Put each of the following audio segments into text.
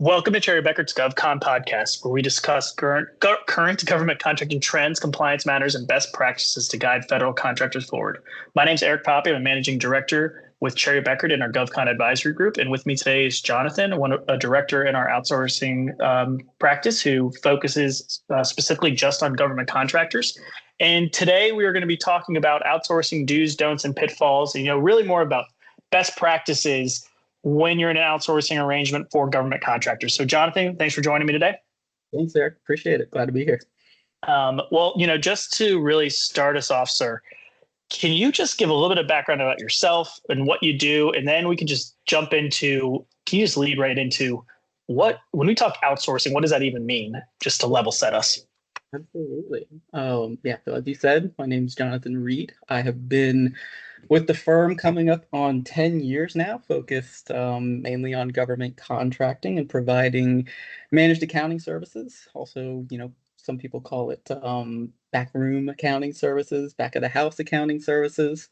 Welcome to Cherry Beckert's GovCon podcast, where we discuss current government contracting trends, compliance matters, and best practices to guide federal contractors forward. My name is Eric Poppe. I'm a managing director with Cherry Bekaert in our GovCon advisory group. And with me today is Jonathan, a director in our outsourcing practice who focuses specifically just on government contractors. And today we are going to be talking about outsourcing do's, don'ts, and pitfalls, and really more about best practices when you're in an outsourcing arrangement for government contractors. So Jonathan, thanks for joining me today. Thanks, Eric. Appreciate it. Glad to be here. Just to really start us off, sir, can you just give a little bit of background about yourself and what you do? And then we can just jump into, can you just lead right into when we talk outsourcing, what does that even mean? Just to level set us. Absolutely. So as you said, my name is Jonathan Reid. I have been with the firm coming up on 10 years now, focused mainly on government contracting and providing managed accounting services. Also, some people call it backroom accounting services, back of the house accounting services.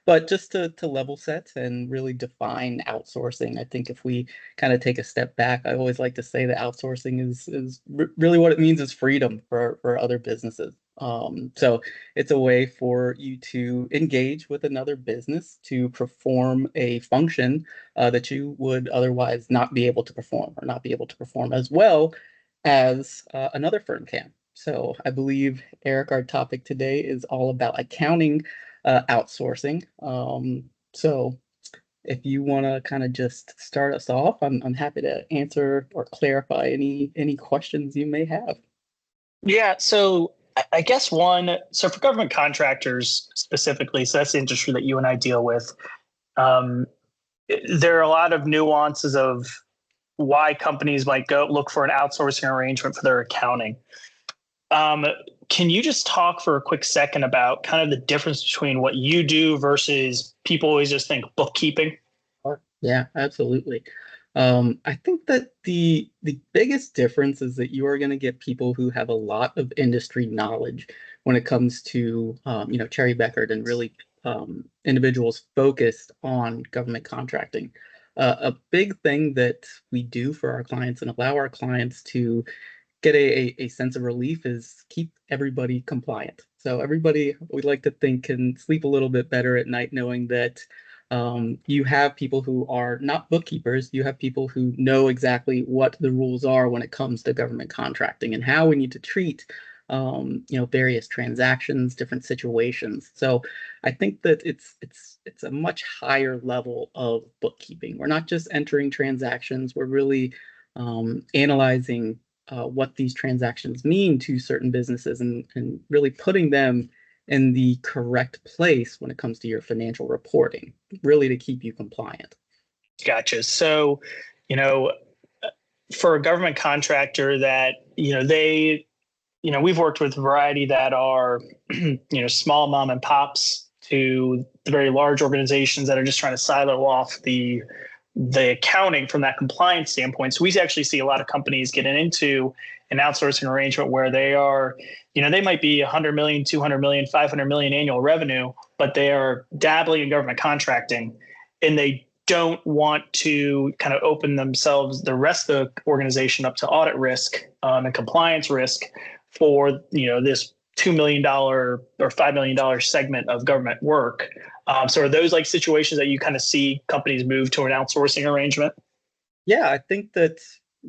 But just to level set and really define outsourcing, I think if we kind of take a step back, I always like to say that outsourcing is really what it means is freedom for other businesses. So it's a way for you to engage with another business to perform a function that you would otherwise not be able to perform, or not be able to perform as well as another firm can. So I believe, Eric, our topic today is all about accounting outsourcing. So if you want to kind of just start us off, I'm happy to answer or clarify any questions you may have. Yeah, so I guess so for government contractors specifically, so that's the industry that you and I deal with, there are a lot of nuances of why companies might go look for an outsourcing arrangement for their accounting. Can you just talk for a quick second about kind of the difference between what you do versus people always just think bookkeeping? Yeah, absolutely. I think that the biggest difference is that you are going to get people who have a lot of industry knowledge when it comes to Cherry Bekaert and really individuals focused on government contracting. A big thing that we do for our clients and allow our clients to get a sense of relief is keep everybody compliant. So everybody, we like to think, can sleep a little bit better at night knowing that you have people who are not bookkeepers. You have people who know exactly what the rules are when it comes to government contracting and how we need to treat various transactions, different situations. So I think that it's a much higher level of bookkeeping. We're not just entering transactions. We're really analyzing what these transactions mean to certain businesses and really putting them in the correct place when it comes to your financial reporting, really to keep you compliant. Gotcha. So, for a government contractor that, we've worked with a variety that are, small mom and pops to the very large organizations that are just trying to silo off the accounting from that compliance standpoint. So we actually see a lot of companies getting into an outsourcing arrangement where they are, they might be 100 million, 200 million, 500 million annual revenue, but they are dabbling in government contracting and they don't want to kind of open themselves, the rest of the organization, up to audit risk and compliance risk for, this $2 million or $5 million segment of government work. So are those like situations that you kind of see companies move to an outsourcing arrangement? Yeah, I think that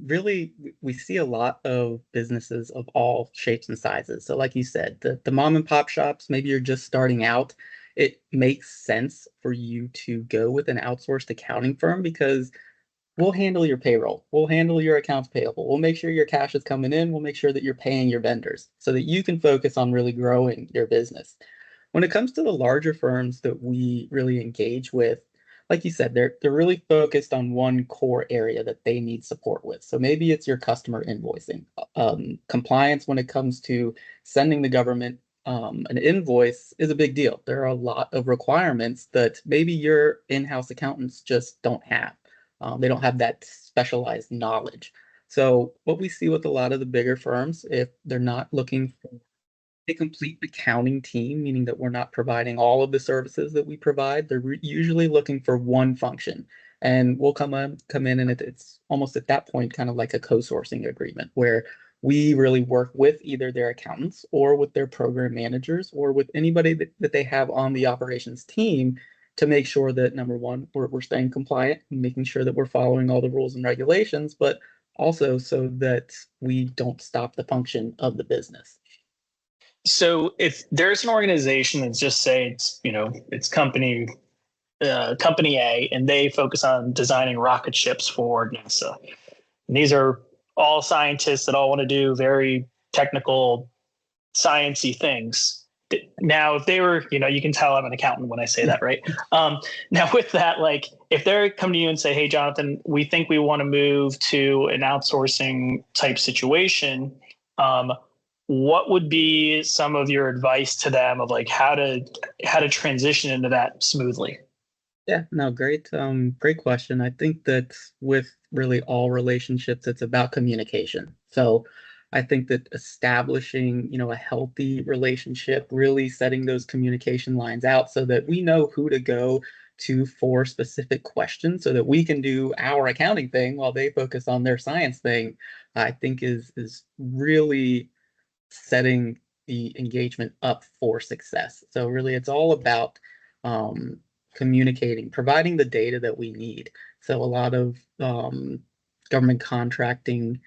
really we see a lot of businesses of all shapes and sizes. So like you said, the mom and pop shops, maybe you're just starting out. It makes sense for you to go with an outsourced accounting firm because we'll handle your payroll. We'll handle your accounts payable. We'll make sure your cash is coming in. We'll make sure that you're paying your vendors so that you can focus on really growing your business. When it comes to the larger firms that we really engage with, like you said, they're really focused on one core area that they need support with. So maybe it's your customer invoicing. Compliance when it comes to sending the government an invoice is a big deal. There are a lot of requirements that maybe your in-house accountants just don't have. They don't have that specialized knowledge. So what we see with a lot of the bigger firms, if they're not looking for a complete accounting team, meaning that we're not providing all of the services that we provide, they're usually looking for one function. and we'll come in, and it's almost at that point kind of like a co-sourcing agreement where we really work with either their accountants or with their program managers or with anybody that they have on the operations team to make sure that number one, we're staying compliant and making sure that we're following all the rules and regulations, but also so that we don't stop the function of the business. So if there's an organization that's just say it's, it's company A, and they focus on designing rocket ships for NASA. And these are all scientists that all want to do very technical, sciencey things. Now, if they were, you can tell I'm an accountant when I say that, right? Now, with that, like, if they come to you and say, "Hey, Jonathan, we think we want to move to an outsourcing type situation," what would be some of your advice to them of like how to transition into that smoothly? Yeah, no, great question. I think that with really all relationships, it's about communication. So I think that establishing, a healthy relationship, really setting those communication lines out so that we know who to go to for specific questions so that we can do our accounting thing while they focus on their science thing, I think is really setting the engagement up for success. So really it's all about um, communicating, providing the data that we need. So a lot of government contracting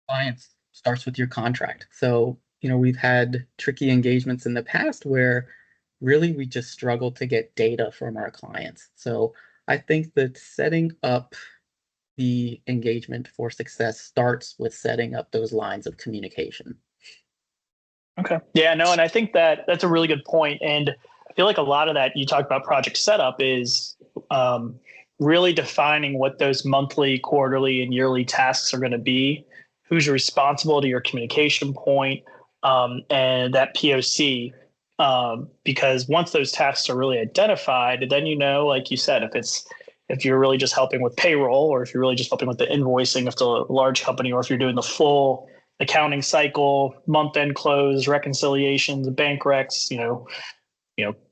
clients starts with your contract. So, we've had tricky engagements in the past where really we just struggle to get data from our clients. So I think that setting up the engagement for success starts with setting up those lines of communication. Okay. Yeah, no, and I think that that's a really good point. And I feel like a lot of that you talked about project setup is really defining what those monthly, quarterly, and yearly tasks are going to be, who's responsible to your communication point, and that POC. Because once those tasks are really identified, then like you said, if you're really just helping with payroll, or if you're really just helping with the invoicing, if it's a large company, or if you're doing the full accounting cycle, month end close, reconciliations, bank recs,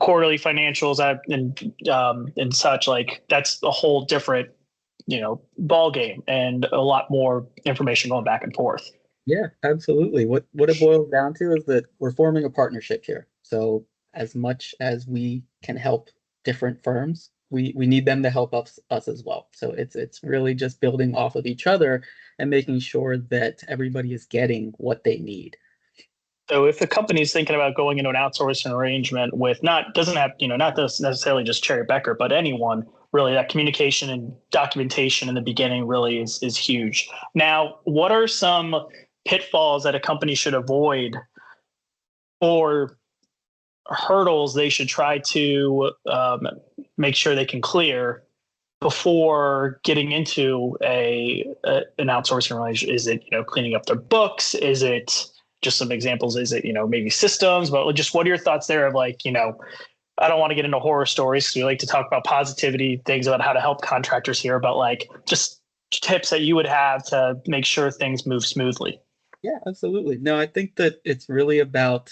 quarterly financials, and such, like that's a whole different ball game and a lot more information going back and forth. Yeah, absolutely. What it boils down to is that we're forming a partnership here. So as much as we can help different firms, we need them to help us as well. So it's really just building off of each other and making sure that everybody is getting what they need. So if the company is thinking about going into an outsourcing arrangement with doesn't have, not necessarily just Cherry Bekaert, but anyone, really, that communication and documentation in the beginning really is huge. Now, what are some pitfalls that a company should avoid, or hurdles they should try to make sure they can clear before getting into an outsourcing relationship? Is it cleaning up their books? Is it just some examples? Is it maybe systems? But just what are your thoughts there of like I don't want to get into horror stories because we like to talk about positivity, things about how to help contractors here, but like just tips that you would have to make sure things move smoothly. Yeah, absolutely. No, I think that it's really about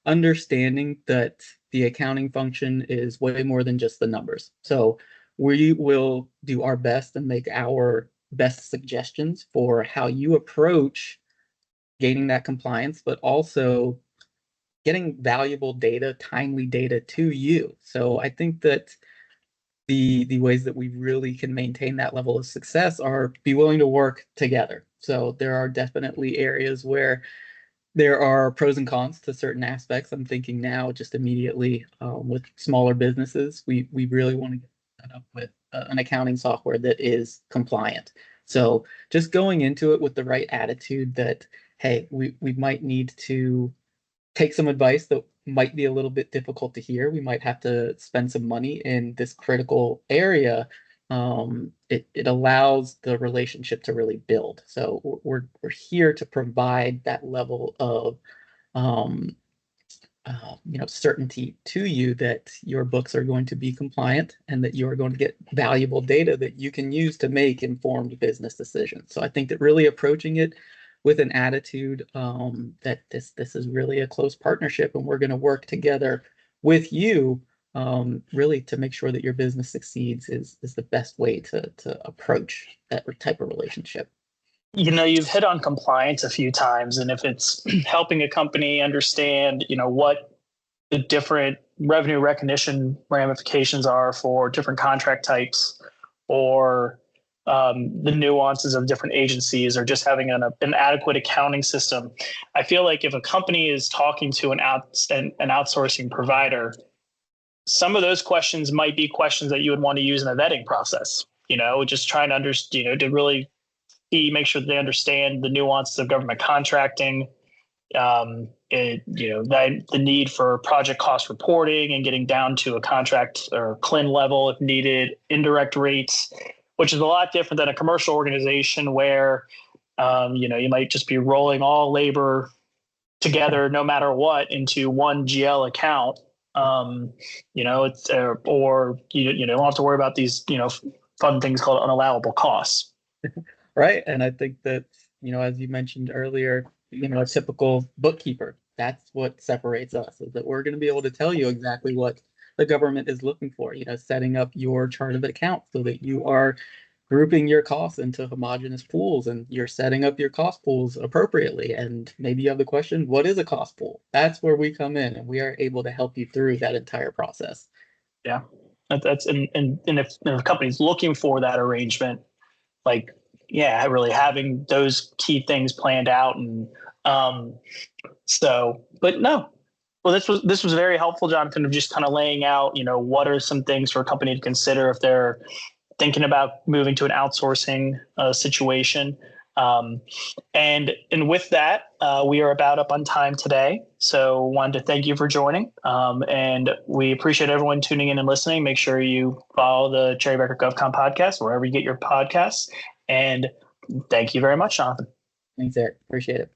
understanding that the accounting function is way more than just the numbers. So we will do our best and make our best suggestions for how you approach gaining that compliance, but also getting valuable data, timely data to you. So I think that the ways that we really can maintain that level of success are be willing to work together. So there are definitely areas where there are pros and cons to certain aspects. I'm thinking now just immediately with smaller businesses, we really want to get set up with an accounting software that is compliant. So just going into it with the right attitude that, hey, we might need to take some advice that might be a little bit difficult to hear. We might have to spend some money in this critical area. It allows the relationship to really build. So we're here to provide that level of um, certainty to you that your books are going to be compliant and that you are going to get valuable data that you can use to make informed business decisions. So I think that really approaching it with an attitude that this is really a close partnership and we're going to work together with you really to make sure that your business succeeds is the best way to approach that type of relationship. You've hit on compliance a few times, and if it's helping a company understand, what the different revenue recognition ramifications are for different contract types, or the nuances of different agencies, or just having an adequate accounting system. I feel like if a company is talking to an outsourcing provider, some of those questions might be questions that you would want to use in a vetting process. Just trying to understand, to really make sure that they understand the nuances of government contracting, the need for project cost reporting and getting down to a contract or CLIN level if needed, indirect rates, which is a lot different than a commercial organization where, you might just be rolling all labor together no matter what into one GL account. It's or you don't have to worry about these, fun things called unallowable costs. Right. And I think that, as you mentioned earlier, a typical bookkeeper, that's what separates us, is that we're going to be able to tell you exactly what the government is looking for, setting up your chart of accounts so that you are grouping your costs into homogeneous pools and you're setting up your cost pools appropriately. And maybe you have the question, what is a cost pool? That's where we come in and we are able to help you through that entire process. Yeah. That's and if a company's looking for that arrangement, like, yeah, really having those key things planned out. And but no, well, this was very helpful, Jonathan, of just kind of laying out, what are some things for a company to consider if they're thinking about moving to an outsourcing situation. And with that, we are about up on time today. So wanted to thank you for joining. And we appreciate everyone tuning in and listening. Make sure you follow the Cherry Bekaert GovCon podcast, wherever you get your podcasts. And thank you very much, Jonathan. Thanks, Eric. Appreciate it.